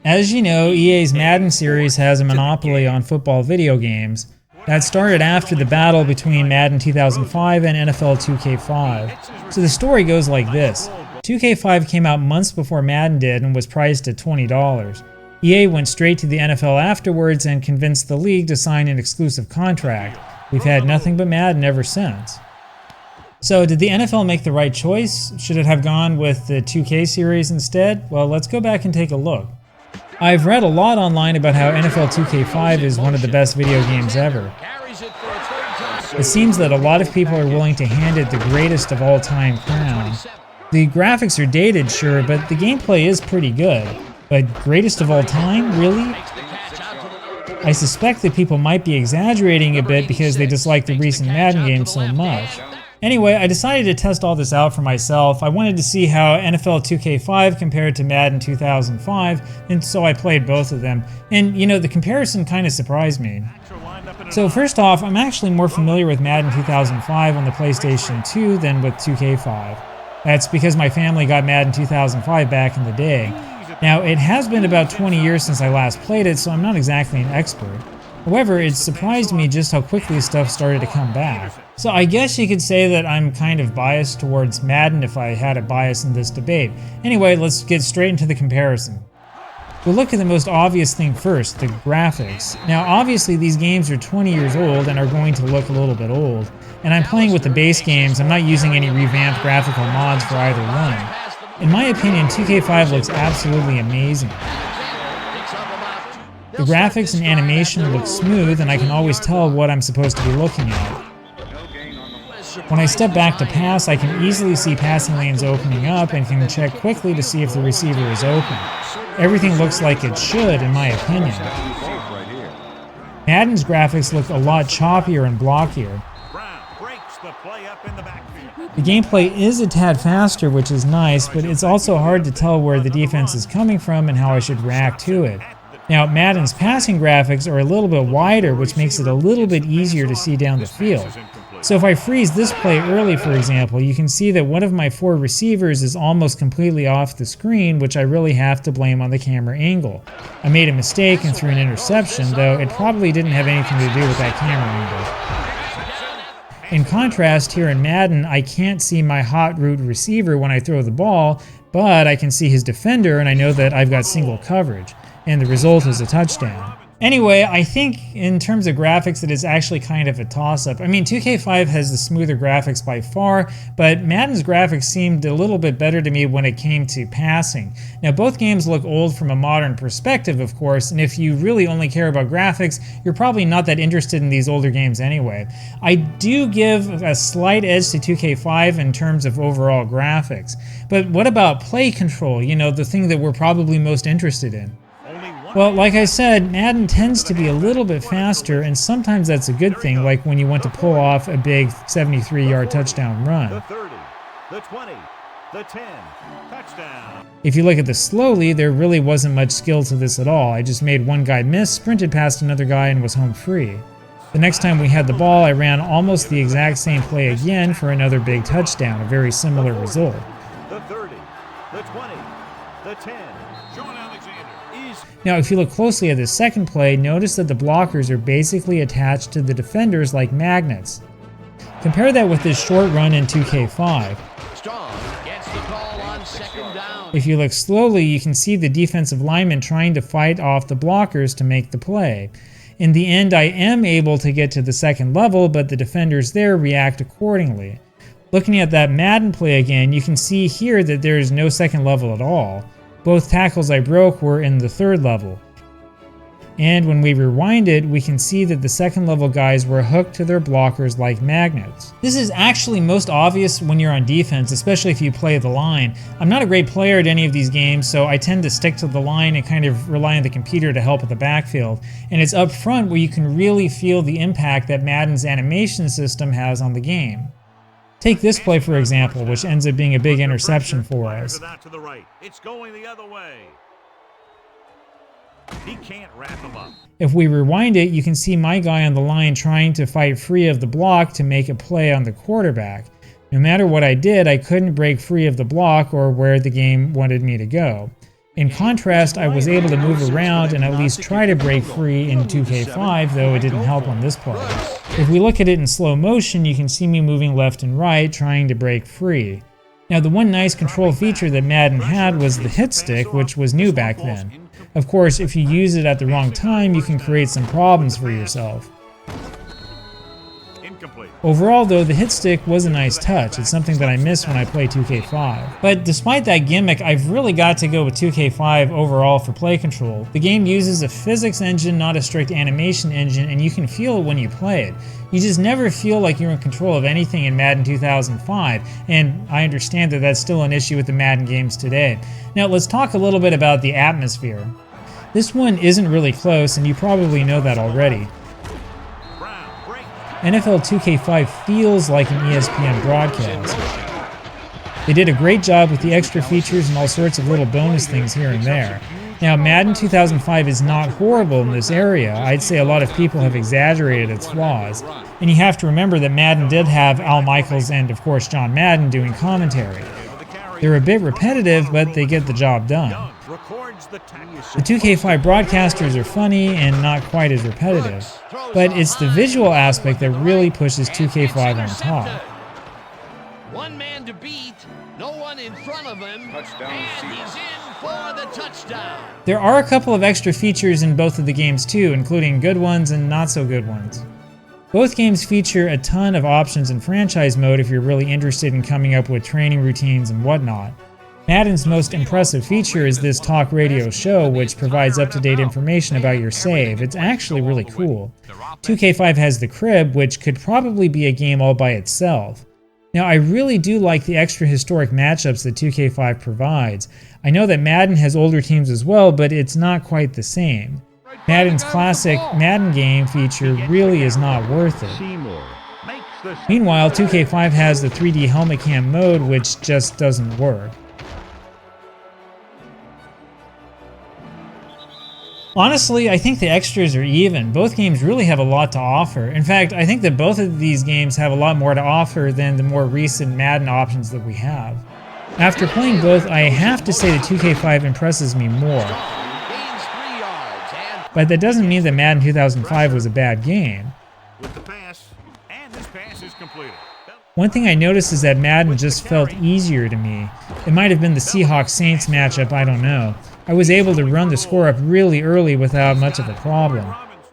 As you know, EA's Madden series has a monopoly on football video games. That started after the battle between Madden 2005 and NFL 2K5. So the story goes like this. 2K5 came out months before Madden did and was priced at $20. EA went straight to the NFL afterwards and convinced the league to sign an exclusive contract. We've had nothing but Madden ever since. So did the NFL make the right choice? Should it have gone with the 2K series instead? Well, let's go back and take a look. I've read a lot online about how NFL 2K5 is one of the best video games ever. It seems that a lot of people are willing to hand it the greatest of all time crown. The graphics are dated, sure, but the gameplay is pretty good. But greatest of all time, really? I suspect that people might be exaggerating a bit because they dislike the recent Madden games so much. Anyway, I decided to test all this out for myself. I wanted to see how NFL 2K5 compared to Madden 2005, and so I played both of them. And you know, the comparison kind of surprised me. So first off, I'm actually more familiar with Madden 2005 on the PlayStation 2 than with 2K5. That's because my family got Madden 2005 back in the day. Now, it has been about 20 years since I last played it, so I'm not exactly an expert. However, it surprised me just how quickly stuff started to come back. So I guess you could say that I'm kind of biased towards Madden if I had a bias in this debate. Anyway, let's get straight into the comparison. We'll look at the most obvious thing first, the graphics. Now obviously these games are 20 years old and are going to look a little bit old. And I'm playing with the base games, I'm not using any revamped graphical mods for either one. In my opinion, 2K5 looks absolutely amazing. The graphics and animation look smooth, and I can always tell what I'm supposed to be looking at. When I step back to pass, I can easily see passing lanes opening up and can check quickly to see if the receiver is open. Everything looks like it should, in my opinion. Madden's graphics look a lot choppier and blockier. The gameplay is a tad faster, which is nice, but it's also hard to tell where the defense is coming from and how I should react to it. Now, Madden's passing graphics are a little bit wider, which makes it a little bit easier to see down the field. So if I freeze this play early, for example, you can see that one of my 4 receivers is almost completely off the screen, which I really have to blame on the camera angle. I made a mistake and threw an interception, though it probably didn't have anything to do with that camera angle. In contrast, here in Madden, I can't see my hot route receiver when I throw the ball, but I can see his defender and I know that I've got single coverage. And the result is a touchdown. Anyway, I think in terms of graphics it is actually kind of a toss-up. I mean, 2K5 has the smoother graphics by far, but Madden's graphics seemed a little bit better to me when it came to passing. Now, both games look old from a modern perspective, of course, and if you really only care about graphics, you're probably not that interested in these older games anyway. I do give a slight edge to 2K5 in terms of overall graphics. But what about play control? You know, the thing that we're probably most interested in. Well, like I said, Madden tends to be a little bit faster, and sometimes that's a good thing, like when you want to pull off a big 73-yard touchdown run. The 30, the 20, the 10, touchdown. If you look at this slowly, there really wasn't much skill to this at all. I just made one guy miss, sprinted past another guy, and was home free. The next time we had the ball, I ran almost the exact same play again for another big touchdown, a very similar result. The 30, the 20, the 10. Now, if you look closely at this second play, notice that the blockers are basically attached to the defenders like magnets. Compare that with this short run in 2K5. If you look slowly, you can see the defensive lineman trying to fight off the blockers to make the play. In the end, I am able to get to the second level, but the defenders there react accordingly. Looking at that Madden play again, you can see here that there is no second level at all. Both tackles I broke were in the third level. And when we rewind it, we can see that the second level guys were hooked to their blockers like magnets. This is actually most obvious when you're on defense, especially if you play the line. I'm not a great player at any of these games, so I tend to stick to the line and kind of rely on the computer to help at the backfield. And it's up front where you can really feel the impact that Madden's animation system has on the game. Take this play, for example, which ends up being a big interception for us. It's going the other way. He can't wrap him up. If we rewind it, you can see my guy on the line trying to fight free of the block to make a play on the quarterback. No matter what I did, I couldn't break free of the block or where the game wanted me to go. In contrast, I was able to move around and at least try to break free in 2K5, though it didn't help on this play. If we look at it in slow motion, you can see me moving left and right, trying to break free. Now, the one nice control feature that Madden had was the hit stick, which was new back then. Of course, if you use it at the wrong time, you can create some problems for yourself. Overall, though, the hit stick was a nice touch. It's something that I miss when I play 2K5. But despite that gimmick, I've really got to go with 2K5 overall for play control. The game uses a physics engine, not a strict animation engine, and you can feel it when you play it. You just never feel like you're in control of anything in Madden 2005, and I understand that that's still an issue with the Madden games today. Now, let's talk a little bit about the atmosphere. This one isn't really close, and you probably know that already. NFL 2K5 feels like an ESPN broadcast. They did a great job with the extra features and all sorts of little bonus things here and there. Now, Madden 2005 is not horrible in this area. I'd say a lot of people have exaggerated its flaws. And you have to remember that Madden did have Al Michaels and, of course, John Madden doing commentary. They're a bit repetitive, but they get the job done. The 2K5 broadcasters are funny and not quite as repetitive, but it's the visual aspect that really pushes 2K5 on top. One man to beat, no one in front of him, and he's in for the touchdown. There are a couple of extra features in both of the games too, including good ones and not so good ones. Both games feature a ton of options in franchise mode if you're really interested in coming up with training routines and whatnot. Madden's most impressive feature is this talk radio show, which provides up-to-date information about your save. It's actually really cool. 2K5 has the crib, which could probably be a game all by itself. Now, I really do like the extra historic matchups that 2K5 provides. I know that Madden has older teams as well, but it's not quite the same. Madden's classic Madden game feature really is not worth it. Meanwhile, 2K5 has the 3D helmet cam mode, which just doesn't work. Honestly, I think the extras are even. Both games really have a lot to offer. In fact, I think that both of these games have a lot more to offer than the more recent Madden options that we have. After playing both, I have to say that 2K5 impresses me more. But that doesn't mean that Madden 2005 was a bad game. One thing I noticed is that Madden just felt easier to me. It might have been the Seahawks-Saints matchup, I don't know. I was able to run the score up really early without much of a problem.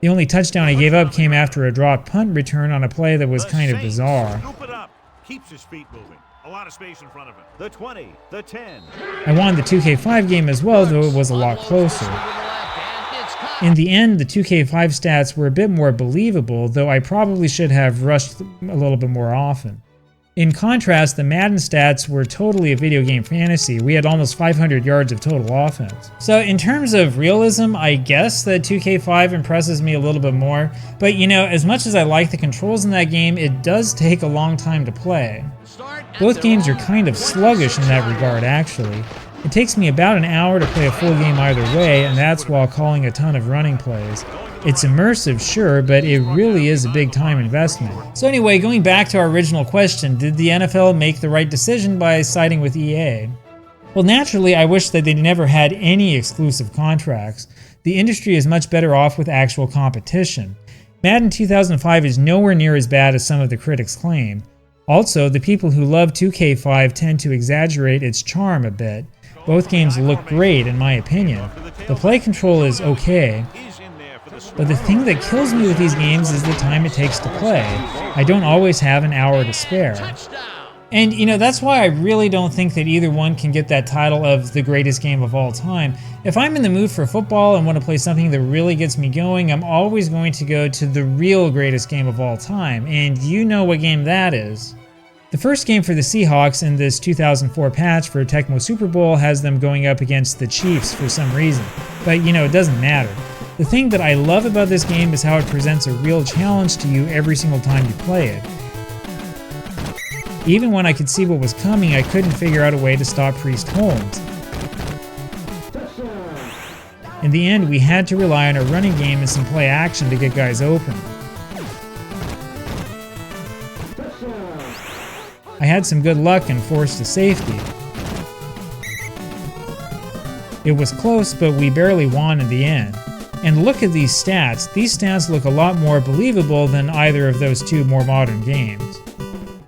The only touchdown I gave up came after a dropped punt return on a play that was kind of bizarre. Keeps his feet moving. A lot of space in front of him. The 20, the 10. I won the 2K5 game as well, though it was a lot closer. In the end, the 2K5 stats were a bit more believable, though I probably should have rushed a little bit more often. In contrast, the Madden stats were totally a video game fantasy. We had almost 500 yards of total offense. So in terms of realism, I guess that 2K5 impresses me a little bit more. But you know, as much as I like the controls in that game, it does take a long time to play. Both games are kind of sluggish in that regard, actually. It takes me about an hour to play a full game either way, and that's while calling a ton of running plays. It's immersive, sure, but it really is a big time investment. So anyway, going back to our original question, did the NFL make the right decision by siding with EA? Well, naturally, I wish that they never had any exclusive contracts. The industry is much better off with actual competition. Madden 2005 is nowhere near as bad as some of the critics claim. Also, the people who love 2K5 tend to exaggerate its charm a bit. Both games look great, in my opinion. The play control is okay. But the thing that kills me with these games is the time it takes to play. I don't always have an hour to spare. And you know, that's why I really don't think that either one can get that title of the greatest game of all time. If I'm in the mood for football and want to play something that really gets me going, I'm always going to go to the real greatest game of all time. And you know what game that is. The first game for the Seahawks in this 2004 patch for Tecmo Super Bowl has them going up against the Chiefs for some reason. But you know, it doesn't matter. The thing that I love about this game is how it presents a real challenge to you every single time you play it. Even when I could see what was coming, I couldn't figure out a way to stop Priest Holmes. In the end, we had to rely on a running game and some play action to get guys open. I had some good luck and forced a safety. It was close, but we barely won in the end. And look at these stats. These stats look a lot more believable than either of those two more modern games.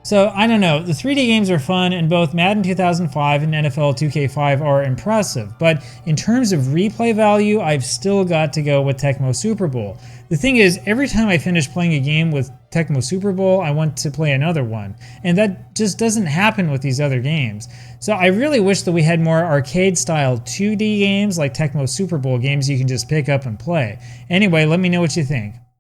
So, I don't know, the 3D games are fun, and both Madden 2005 and NFL 2K5 are impressive, but in terms of replay value, I've still got to go with Tecmo Super Bowl. The thing is, every time I finish playing a game with Tecmo Super Bowl, I want to play another one, and that just doesn't happen with these other games. So I really wish that we had more arcade-style 2D games like Tecmo Super Bowl games you can just pick up and play. Anyway, let me know what you think.